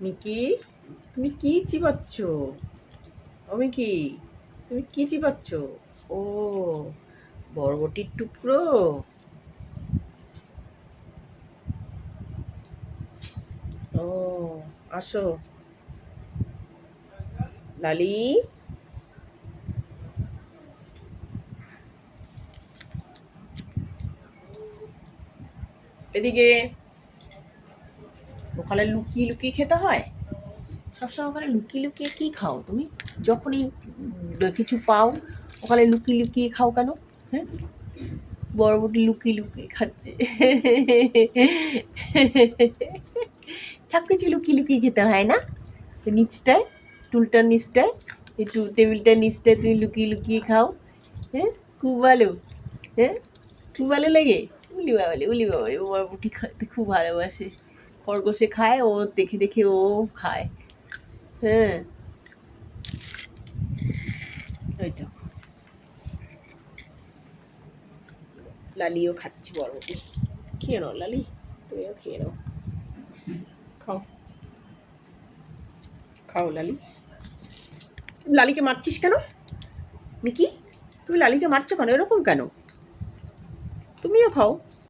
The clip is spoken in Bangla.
মিকি, তুমি কি চিবাচ্ছ? ও মিকি, তুমি কি চিবাচ্ছ? ও, বরবটির টুকরো। ও, আসো লালি। এদিকে। ওখানে লুকিয়ে লুকিয়ে খেতে হয়। সবসময় ওখানে লুকিয়ে লুকিয়ে কি খাও তুমি? যখনই কিছু পাও ওখানে লুকিয়ে লুকিয়ে খাও কেন? হ্যাঁ, বরবটি লুকিয়ে লুকিয়ে খাচ্ছে। সব কিছু লুকিয়ে লুকিয়ে খেতে হয় না? তো নিচটায়, টুলটার নিচটায়, একটু টেবিলটার নিচটায় তুমি লুকিয়ে লুকিয়ে খাও। হ্যাঁ, খুব ভালো। হ্যাঁ, খুব ভালো লাগে। উলি বাবালে, ও বরবটি খাইতে খুব ভালোবাসে। খরগোশে খায়, ও দেখে দেখে ও খায়। হ্যাঁ, ওই তো লালিও খাচ্ছে বরবটি। খেয়ে নাও লালি, তুমিও খেয়ে নাও। খাও, খাও লালি। লালিকে মারছিস কেন মিকি? তুমি লালিকে মারছো কেন? এরকম কেন? তুমিও খাও।